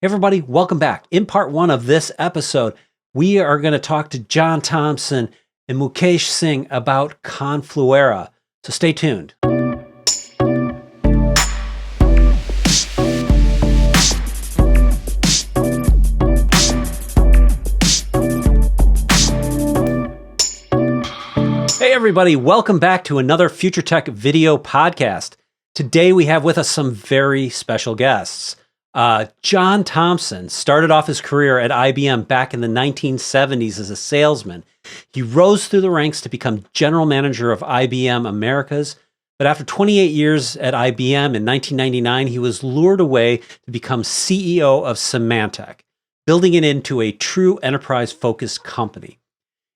Everybody, welcome back. In part one of this episode, we are going to talk to John Thompson and Mukesh Singh about Confluera. So stay tuned. Hey everybody, welcome back to another FUTRtech video podcast. Today we have with us some very special guests. John Thompson started off his career at IBM back in the 1970s as a salesman. He rose through the ranks to become general manager of IBM Americas, but after 28 years at IBM in 1999, he was lured away to become CEO of Symantec, building it into a true enterprise-focused company.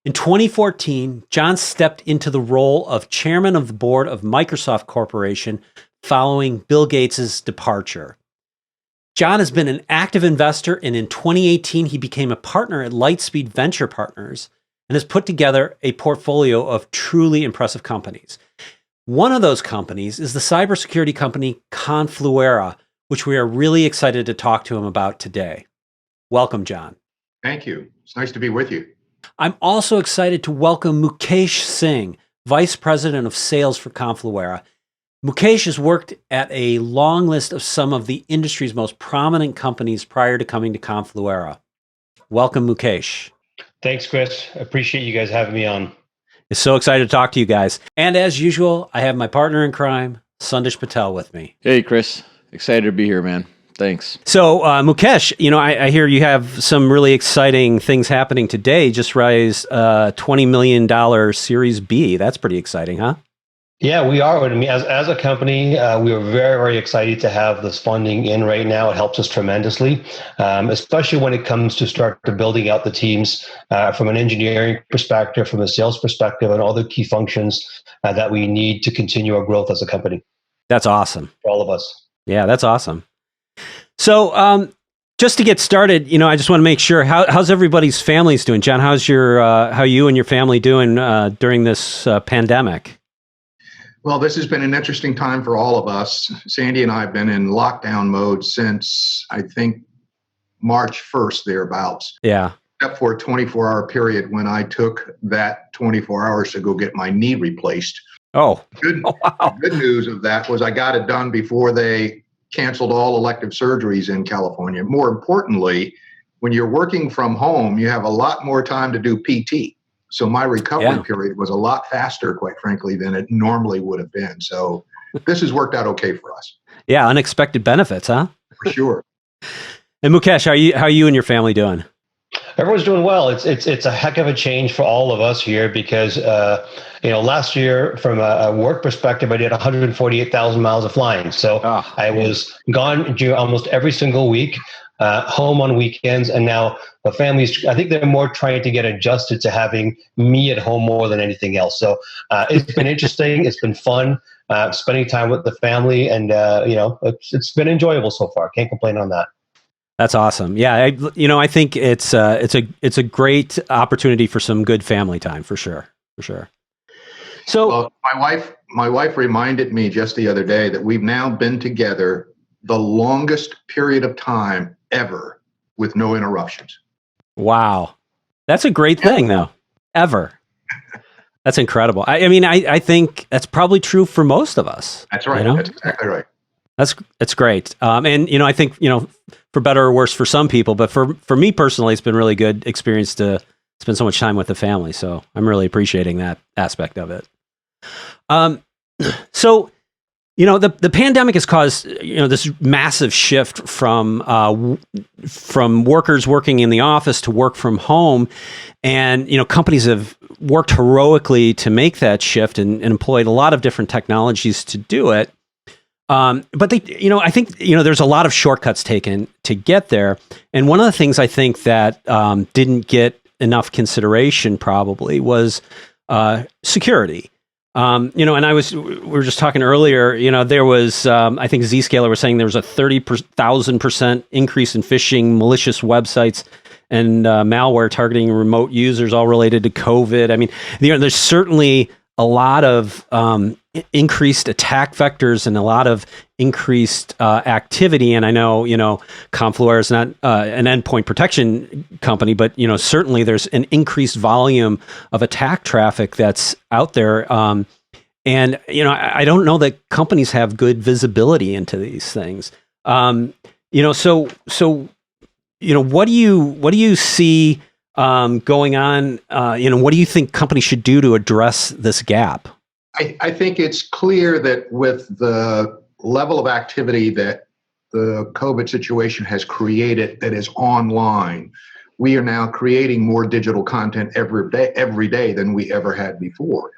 In 2014, John stepped into the role of chairman of the board of Microsoft Corporation following Bill Gates' departure. John has been an active investor, and in 2018, he became a partner at Lightspeed Venture Partners and has put together a portfolio of truly impressive companies. One of those companies is the cybersecurity company Confluera, which we are really excited to talk to him about today. Welcome, John. Thank you. It's nice to be with you. I'm also excited to welcome Mukesh Singh, Vice President of Sales for Confluera. Mukesh has worked at a long list of some of the industry's most prominent companies prior to coming to Confluera. Welcome, Mukesh. Thanks, Chris. Appreciate you guys having me on. I'm so excited to talk to you guys. And as usual, I have my partner in crime, Sundesh Patel, with me. Hey, Chris. Excited to be here, man. Thanks. So, Mukesh, I hear you have some really exciting things happening today. Just raised $20 million Series B. That's pretty exciting, huh? Yeah, we are. I mean, as a company, we are very, very excited to have this funding in right now. It helps us tremendously, especially when it comes to start to building out the teams from an engineering perspective, from a sales perspective, and all the key functions that we need to continue our growth as a company. That's awesome. For all of us. Yeah, that's awesome. So, just to get started, I just want to make sure how's everybody's families doing, John? How's how you and your family doing during this pandemic? Well, this has been an interesting time for all of us. Sandy and I have been in lockdown mode since, I think, March 1st, thereabouts. Yeah. Except for a 24-hour period when I took that 24 hours to go get my knee replaced. Oh. Wow. Good news of that was I got it done before they canceled all elective surgeries in California. More importantly, when you're working from home, you have a lot more time to do PT. So my recovery period was a lot faster, quite frankly, than it normally would have been. So this has worked out okay for us. Yeah, unexpected benefits, huh? For sure. And Mukesh, how are you and your family doing? Everyone's doing well. It's a heck of a change for all of us here because last year from a work perspective, I did 148,000 miles of flying. So I was gone almost every single week. Home on weekends, and now the families, I think they're more trying to get adjusted to having me at home more than anything else. So it's been interesting. It's been fun spending time with the family, and it's been enjoyable so far. Can't complain on that. That's awesome. Yeah, I think it's a great opportunity for some good family time for sure. So my wife reminded me just the other day that we've now been together the longest period of time ever with no interruptions. Wow. That's a great thing though. Ever. That's incredible. I think that's probably true for most of us. That's right. That's exactly right. That's great. And I think, for better or worse for some people, but for me personally, it's been really good experience to spend so much time with the family. So I'm really appreciating that aspect of it. So the pandemic has caused, this massive shift from workers working in the office to work from home. And, companies have worked heroically to make that shift and employed a lot of different technologies to do it. But they, I think, there's a lot of shortcuts taken to get there. And one of the things I think that didn't get enough consideration probably was security. And we were just talking earlier, there was, I think Zscaler was saying there was a 30,000% increase in phishing, malicious websites, and malware targeting remote users, all related to COVID. I mean, there's certainly a lot of increased attack vectors and a lot of increased activity. And I know, Confluera is not an endpoint protection company, but, certainly there's an increased volume of attack traffic that's out there. And, I don't know that companies have good visibility into these things. So what do you see going on? What do you think companies should do to address this gap? I think it's clear that with the level of activity that the COVID situation has created that is online, we are now creating more digital content every day than we ever had before.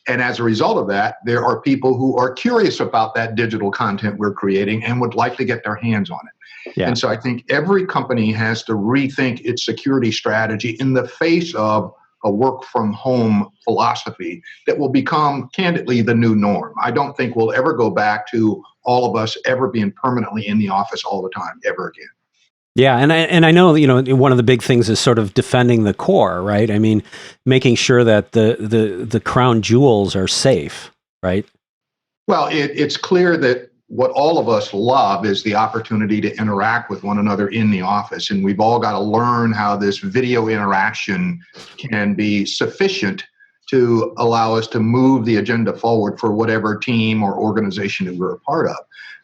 And as a result of that, there are people who are curious about that digital content we're creating and would like to get their hands on it. Yeah. And so I think every company has to rethink its security strategy in the face of a work from home philosophy that will become, candidly, the new norm. I don't think we'll ever go back to all of us ever being permanently in the office all the time, ever again. Yeah, and I know, one of the big things is sort of defending the core, right? I mean, making sure that the crown jewels are safe, right? Well, it's clear that what all of us love is the opportunity to interact with one another in the office, and we've all got to learn how this video interaction can be sufficient to allow us to move the agenda forward for whatever team or organization that we're a part of.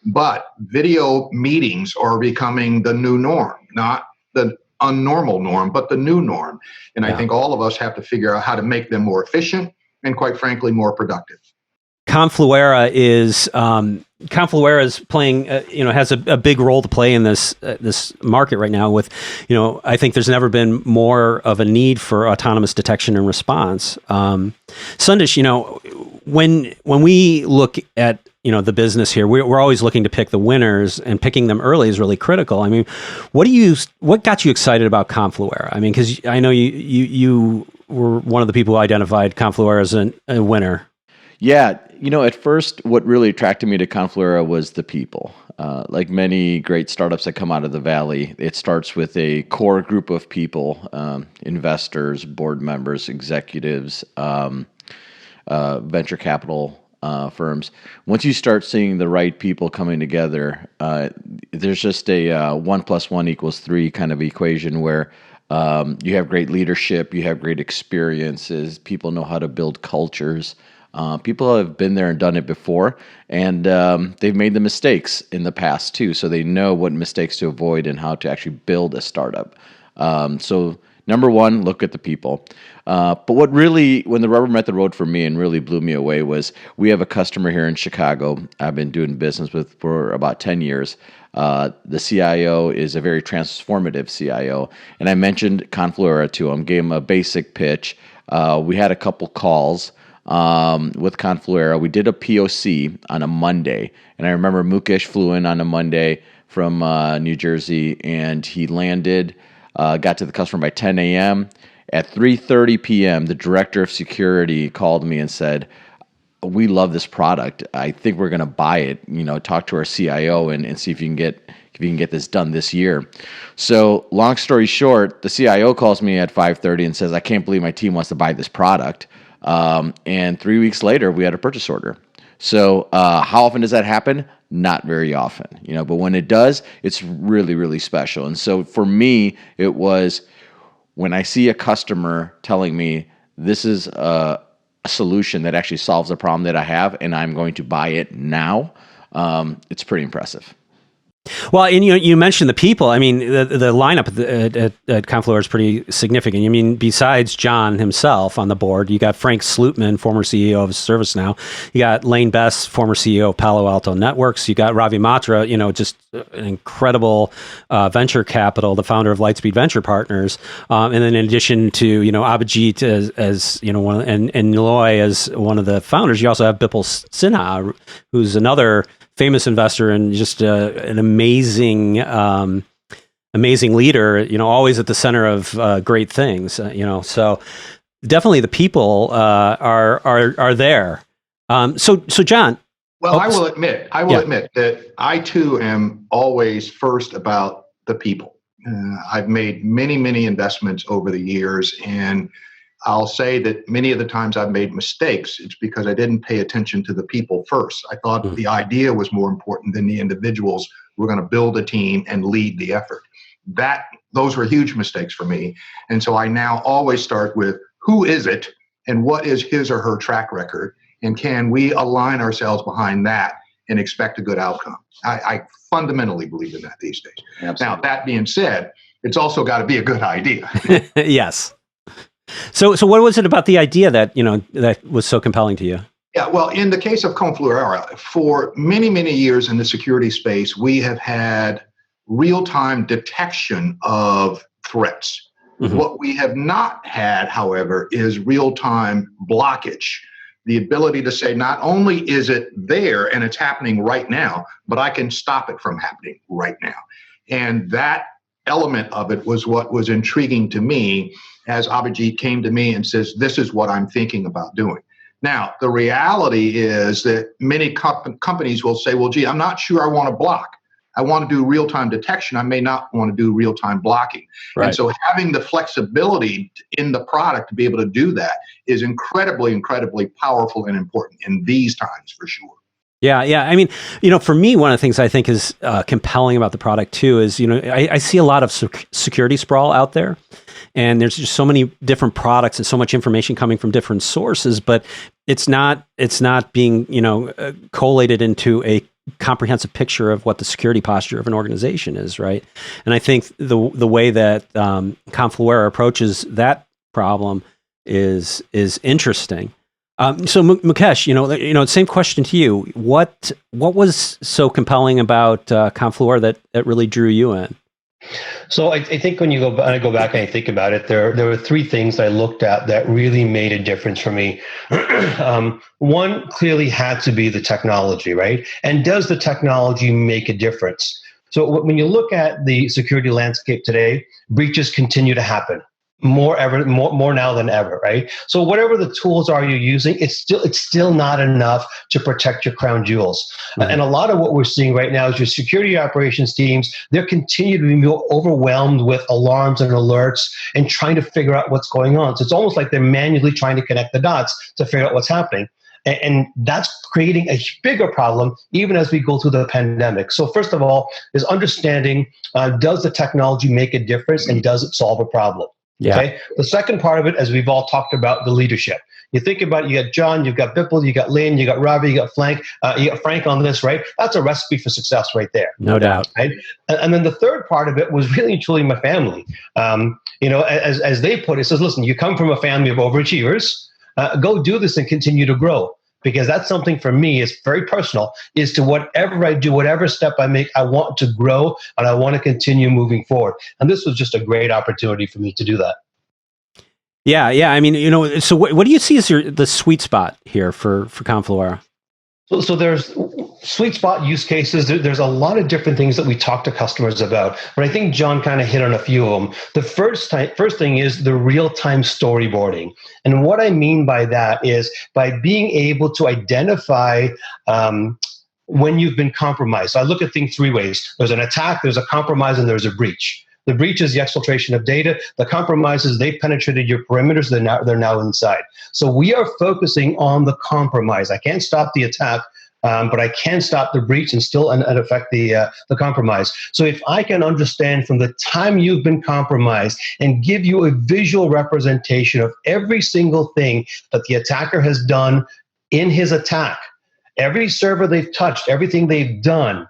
But video meetings are becoming the new norm, not the unnormal norm, but the new norm. And I think all of us have to figure out how to make them more efficient and, quite frankly, more productive. Confluera is playing, has a big role to play in this market right now. With, I think there's never been more of a need for autonomous detection and response. Sundish, when we look at the business here, we're always looking to pick the winners, and picking them early is really critical. I mean, what got you excited about Confluera? I mean, because I know you were one of the people who identified Confluera as a winner. Yeah, at first, what really attracted me to Confluera was the people. Like many great startups that come out of the Valley, it starts with a core group of people, investors, board members, executives, venture capital firms. Once you start seeing the right people coming together, there's just a 1 + 1 = 3 kind of equation where you have great leadership, you have great experiences, people know how to build cultures. People have been there and done it before, and they've made the mistakes in the past too, so they know what mistakes to avoid and how to actually build a startup. So number one, look at the people. But what really, when the rubber met the road for me and really blew me away, was we have a customer here in Chicago I've been doing business with for about 10 years. The CIO is a very transformative CIO, and I mentioned Confluera to him, gave him a basic pitch. We had a couple calls with Confluera. We did a POC on a Monday, and I remember Mukesh flew in on a Monday from New Jersey, and he landed, got to the customer by 10 a.m. At 3:30 p.m., the director of security called me and said, "We love this product. I think we're going to buy it. Talk to our CIO and see if you can get this done this year." So, long story short, the CIO calls me at 5:30 and says, "I can't believe my team wants to buy this product." And 3 weeks later, we had a purchase order. So how often does that happen? Not very often, but when it does, it's really, really special. And so for me, it was when I see a customer telling me this is a solution that actually solves a problem that I have, and I'm going to buy it now, it's pretty impressive. Well, and you mentioned the people. I mean, the lineup at Confluera is pretty significant. I mean, besides John himself on the board, you got Frank Slootman, former CEO of ServiceNow. You got Lane Bess, former CEO of Palo Alto Networks. You got Ravi Matra, just an incredible venture capital, the founder of Lightspeed Venture Partners. And then in addition to, Abhijit as one, and Niloy as one of the founders, you also have Bipul Sinha, who's another famous investor and just an amazing leader, always at the center of great things, so definitely the people are there. So John. Well, I will admit that I too am always first about the people. I've made many investments over the years, and I'll say that many of the times I've made mistakes, it's because I didn't pay attention to the people first. I thought the idea was more important than the individuals who were going to build a team and lead the effort. Those were huge mistakes for me. And so I now always start with who is it and what is his or her track record? And can we align ourselves behind that and expect a good outcome? I fundamentally believe in that these days. Absolutely. Now, that being said, it's also got to be a good idea. Yes. So what was it about the idea that, that was so compelling to you? Yeah, well, in the case of Confluera, for many, many years in the security space, we have had real-time detection of threats. Mm-hmm. What we have not had, however, is real-time blockage. The ability to say, not only is it there and it's happening right now, but I can stop it from happening right now. And that element of it was what was intriguing to me as Abhijit came to me and says, this is what I'm thinking about doing. Now, the reality is that many companies will say, well, gee, I'm not sure I want to block. I want to do real-time detection. I may not want to do real-time blocking. Right. And so having the flexibility in the product to be able to do that is incredibly, incredibly powerful and important in these times for sure. Yeah. I mean, for me, one of the things I think is compelling about the product too is, I see a lot of security sprawl out there, and there's just so many different products and so much information coming from different sources, but it's not being, collated into a comprehensive picture of what the security posture of an organization is, right? And I think the way that Confluera approaches that problem is interesting. So Mukesh, same question to you. What was so compelling about Confluera that really drew you in? So I think when I go back and I think about it, there were three things I looked at that really made a difference for me. One clearly had to be the technology, right? And does the technology make a difference? So when you look at the security landscape today, breaches continue to happen. More now than ever, right? So whatever the tools are you're using, it's still not enough to protect your crown jewels. Mm-hmm. And a lot of what we're seeing right now is your security operations teams, they're continuing to be more overwhelmed with alarms and alerts and trying to figure out what's going on. So it's almost like they're manually trying to connect the dots to figure out what's happening. And that's creating a bigger problem even as we go through the pandemic. So first of all is understanding, does the technology make a difference and does it solve a problem? Yeah. Okay. The second part of it, as we've all talked about, the leadership. You think about it, you got John, you've got Bipul, you got Lynn, you got Ravi, you got Frank on this, right? That's a recipe for success right there. No doubt. Right? And then the third part of it was really and truly my family. As they put it, says, listen, you come from a family of overachievers, go do this and continue to grow. Because that's something for me is very personal, is to whatever I do, whatever step I make, I want to grow and I want to continue moving forward. And this was just a great opportunity for me to do that. Yeah. I mean, so what do you see as the sweet spot here for Confluera? So there's sweet spot use cases. There's a lot of different things that we talk to customers about, but I think John kind of hit on a few of them. The first thing is the real-time storyboarding. And what I mean by that is by being able to identify when you've been compromised. So I look at things three ways. There's an attack, there's a compromise, and there's a breach. The breach is the exfiltration of data. The compromise is they've penetrated your perimeters. They're now inside. So we are focusing on the compromise. I can't stop the attack, but I can stop the breach and still affect the compromise. So if I can understand from the time you've been compromised and give you a visual representation of every single thing that the attacker has done in his attack, every server they've touched, everything they've done,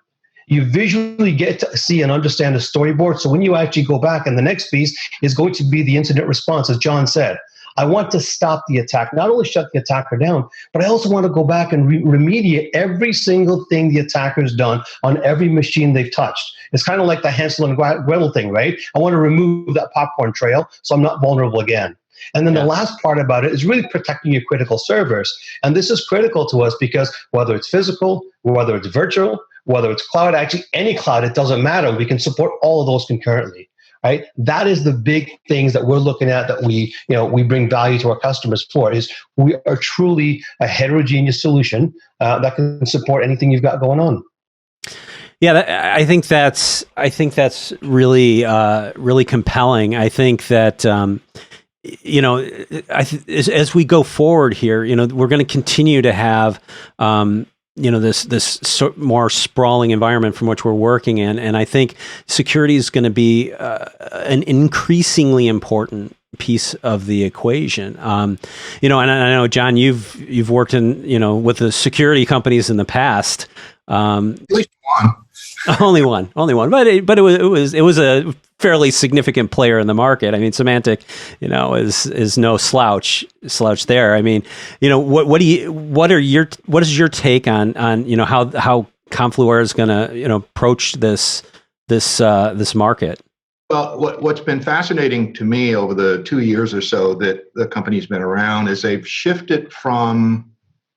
you visually get to see and understand the storyboard. So when you actually go back, and the next piece is going to be the incident response, as John said. I want to stop the attack, not only shut the attacker down, but I also want to go back and remediate every single thing the attacker's done on every machine they've touched. It's kind of like the Hansel and Gretel thing, right? I want to remove that popcorn trail so I'm not vulnerable again. And then the last part about it is really protecting your critical servers. And this is critical to us because whether it's physical, whether it's virtual, whether it's cloud, actually any cloud, it doesn't matter. We can support all of those concurrently, right? That is the big things that we're looking at that we bring value to our customers for, is we are truly a heterogeneous solution that can support anything you've got going on. Yeah, I think that's really really compelling. I think that as we go forward here, we're going to continue to have, this more sprawling environment from which we're working in. And I think security is going to be an increasingly important piece of the equation. And I know, John, you've worked in, with the security companies in the past. At least one. Only one, but it was a fairly significant player in the market. I mean, Symantec, is no slouch there. I mean, what is your take on how Confluera is going to approach this market? Well, what's been fascinating to me over the 2 years or so that the company's been around is they've shifted from,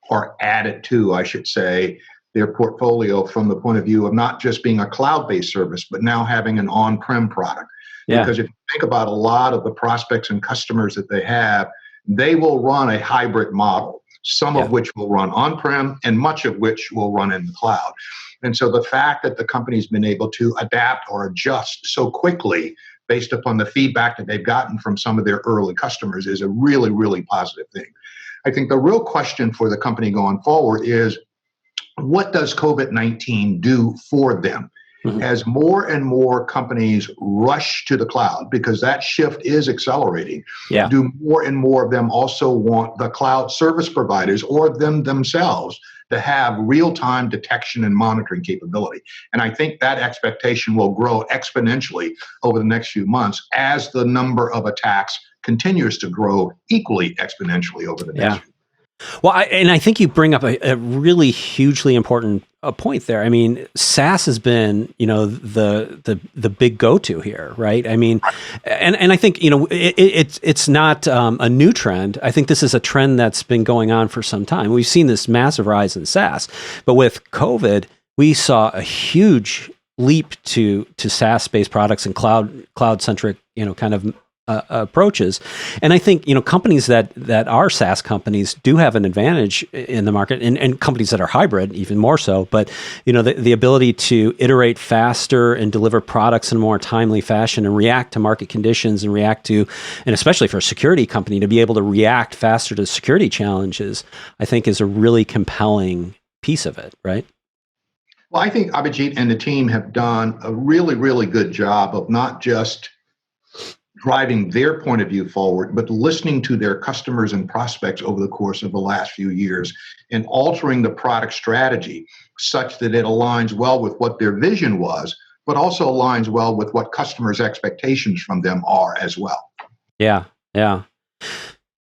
or added to, I should say, their portfolio from the point of view of not just being a cloud-based service, but now having an on-prem product. Yeah. Because if you think about a lot of the prospects and customers that they have, they will run a hybrid model, some of which will run on-prem and much of which will run in the cloud. And so the fact that the company's been able to adapt or adjust so quickly based upon the feedback that they've gotten from some of their early customers is a really, really positive thing. I think the real question for the company going forward is, what does COVID-19 do for them? Mm-hmm. As more and more companies rush to the cloud, because that shift is accelerating, do more and more of them also want the cloud service providers or them themselves to have real-time detection and monitoring capability? And I think that expectation will grow exponentially over the next few months as the number of attacks continues to grow equally exponentially over the next few months. Well, I think you bring up a really hugely important point there. I mean, SaaS has been, the big go-to here, right? I mean, and I think, it's not a new trend. I think this is a trend that's been going on for some time. We've seen this massive rise in SaaS, but with COVID, we saw a huge leap to SaaS-based products and cloud-centric, kind of approaches. And I think, companies that are SaaS companies do have an advantage in the market, and companies that are hybrid even more so. But, the ability to iterate faster and deliver products in a more timely fashion and react to market conditions and especially for a security company to be able to react faster to security challenges, I think is a really compelling piece of it, right? Well, I think Abhijit and the team have done a really, really good job of not just driving their point of view forward, but listening to their customers and prospects over the course of the last few years and altering the product strategy such that it aligns well with what their vision was, but also aligns well with what customers' expectations from them are as well. Yeah.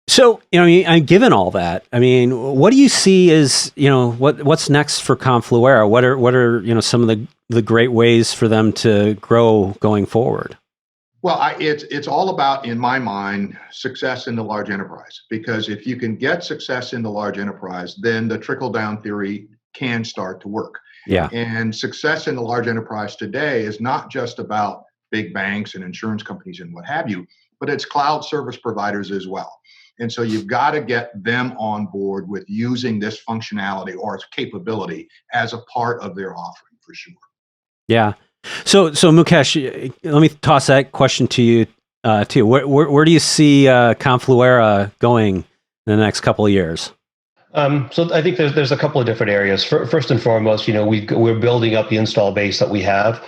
So, given all that, what do you see as, what's next for Confluera? What are some of the great ways for them to grow going forward? Well, it's all about, in my mind, success in the large enterprise. Because if you can get success in the large enterprise, then the trickle-down theory can start to work. Yeah. And success in the large enterprise today is not just about big banks and insurance companies and what have you, but it's cloud service providers as well. And so you've got to get them on board with using this functionality or its capability as a part of their offering for sure. Yeah. So Mukesh, let me toss that question to you too. Where do you see Confluera going in the next couple of years? So I think there's a couple of different areas. First and foremost, we're building up the install base that we have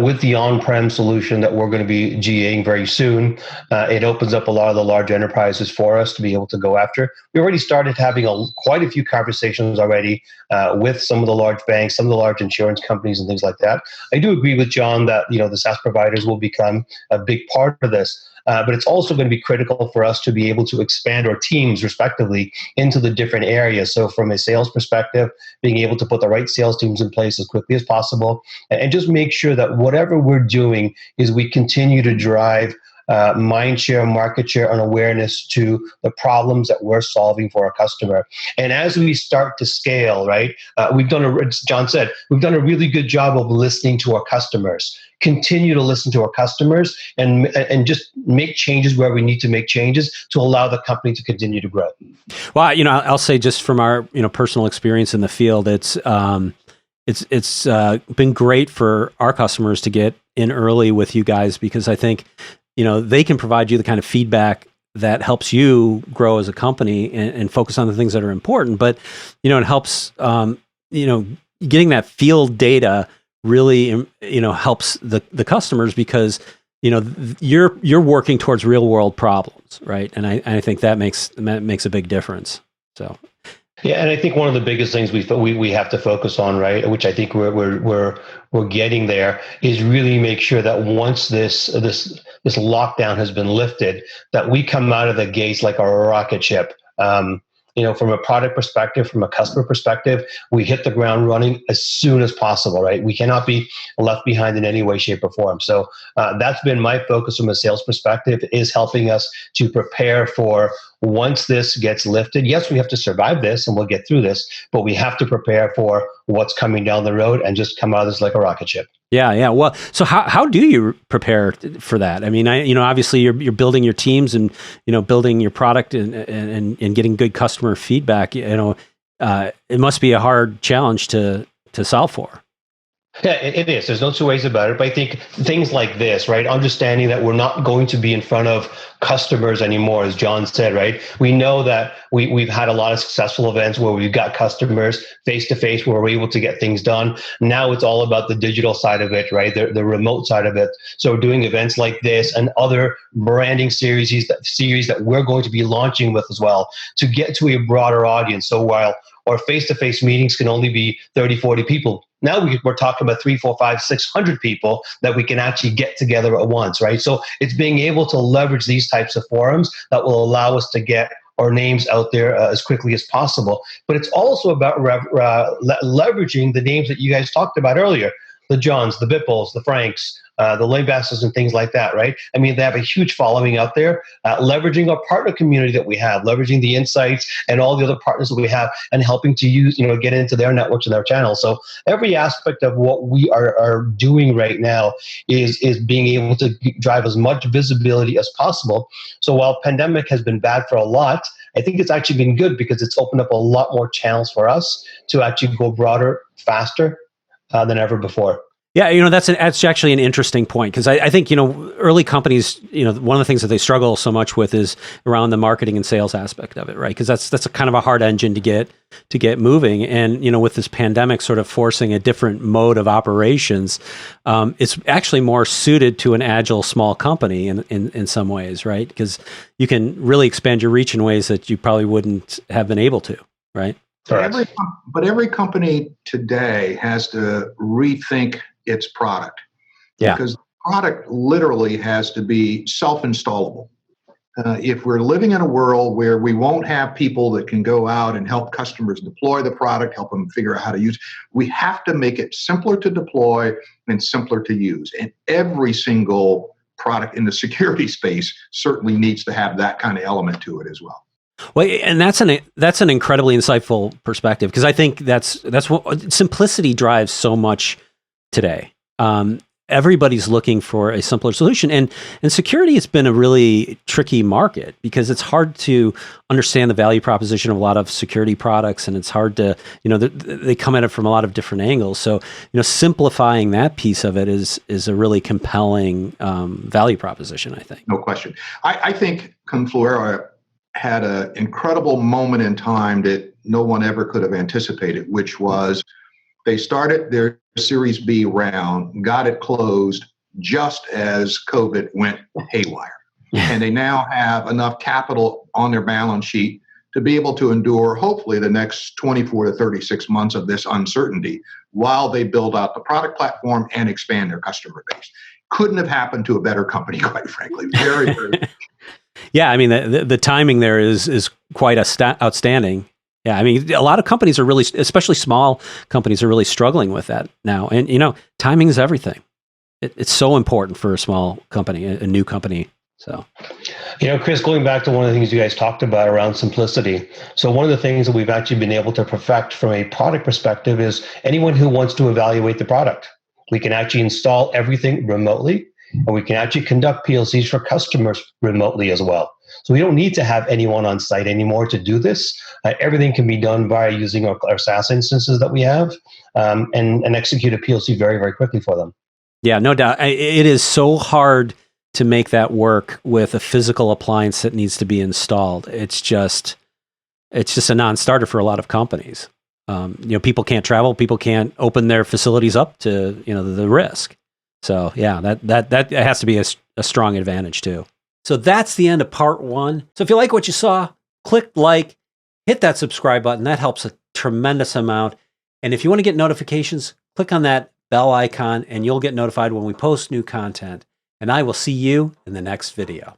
with the on-prem solution that we're going to be GAing very soon. It opens up a lot of the large enterprises for us to be able to go after. We already started having quite a few conversations already with some of the large banks, some of the large insurance companies and things like that. I do agree with John that the SaaS providers will become a big part of this. But it's also going to be critical for us to be able to expand our teams, respectively, into the different areas. So from a sales perspective, being able to put the right sales teams in place as quickly as possible, and just make sure that whatever we're doing is we continue to drive mind share, market share, and awareness to the problems that we're solving for our customer. And as we start to scale, right, as John said, we've done a really good job of listening to our customers. Continue to listen to our customers and just make changes where we need to make changes to allow the company to continue to grow. Well, I'll say just from our personal experience in the field, it's been great for our customers to get in early with you guys, because I think they can provide you the kind of feedback that helps you grow as a company and focus on the things that are important. But, it helps, getting that field data really, helps the customers because, you're working towards real world problems, right? And I think that makes a big difference. So. Yeah, and I think one of the biggest things we have to focus on, right, which I think we're getting there, is really make sure that once this lockdown has been lifted, that we come out of the gates like a rocket ship. From a product perspective, from a customer perspective, we hit the ground running as soon as possible, right? We cannot be left behind in any way, shape, or form. So that's been my focus from a sales perspective, is helping us to prepare for once this gets lifted. Yes, we have to survive this and we'll get through this, but we have to prepare for what's coming down the road and just come out of this like a rocket ship. Yeah. Well, so how do you prepare for that? I mean, obviously you're building your teams and, building your product and getting good customer feedback. It must be a hard challenge to solve for. Yeah, it is. There's no two ways about it. But I think things like this, right? Understanding that we're not going to be in front of customers anymore, as John said, right? We know that we've had a lot of successful events where we've got customers face to face, where we're able to get things done. Now it's all about the digital side of it, right? The remote side of it. So doing events like this and other branding series that we're going to be launching with as well to get to a broader audience. So while our face-to-face meetings can only be 30, 40 people, now we're talking about 3, 4, 5, 600 people that we can actually get together at once, right? So it's being able to leverage these types of forums that will allow us to get our names out there as quickly as possible. But it's also about leveraging the names that you guys talked about earlier, the Johns, the Bipples, the Franks, the Lanebasters and things like that, right? I mean, they have a huge following out there, leveraging our partner community that we have, leveraging the insights and all the other partners that we have and helping to use, get into their networks and their channels. So every aspect of what we are doing right now is being able to drive as much visibility as possible. So while pandemic has been bad for a lot, I think it's actually been good because it's opened up a lot more channels for us to actually go broader, faster than ever before. Yeah, that's actually an interesting point because I think, early companies, one of the things that they struggle so much with is around the marketing and sales aspect of it, right? Because that's a kind of a hard engine to get moving. And, with this pandemic sort of forcing a different mode of operations, it's actually more suited to an agile small company in some ways, right? Because you can really expand your reach in ways that you probably wouldn't have been able to, right? But every company today has to rethink its product. Yeah. Because the product literally has to be self-installable. If we're living in a world where we won't have people that can go out and help customers deploy the product, help them figure out how to use it, we have to make it simpler to deploy and simpler to use. And every single product in the security space certainly needs to have that kind of element to it as well. Well, and that's an incredibly insightful perspective because I think that's what simplicity drives so much today. Everybody's looking for a simpler solution, and security has been a really tricky market because it's hard to understand the value proposition of a lot of security products, and it's hard to they come at it from a lot of different angles. So simplifying that piece of it is a really compelling value proposition, I think. No question. I think Confluera had an incredible moment in time that no one ever could have anticipated, which was they started their Series B round, got it closed just as COVID went haywire. And they now have enough capital on their balance sheet to be able to endure, hopefully, the next 24 to 36 months of this uncertainty while they build out the product platform and expand their customer base. Couldn't have happened to a better company, quite frankly. Very, very. Yeah, I mean, the timing there is quite outstanding. Yeah, I mean, a lot of companies are really, especially small companies, are really struggling with that now. And, timing is everything. It's so important for a small company, a new company. So, Chris, going back to one of the things you guys talked about around simplicity. So one of the things that we've actually been able to perfect from a product perspective is anyone who wants to evaluate the product. We can actually install everything remotely, and we can actually conduct PLCs for customers remotely as well. So we don't need to have anyone on site anymore to do this. Everything can be done by using our SaaS instances that we have and execute a PLC very, very quickly for them. Yeah, no doubt. It is so hard to make that work with a physical appliance that needs to be installed. It's just a non-starter for a lot of companies. People can't travel, people can't open their facilities up to, the risk. So yeah, that has to be a strong advantage too. So that's the end of part 1. So if you like what you saw, click like, hit that subscribe button. That helps a tremendous amount. And if you want to get notifications, click on that bell icon and you'll get notified when we post new content. And I will see you in the next video.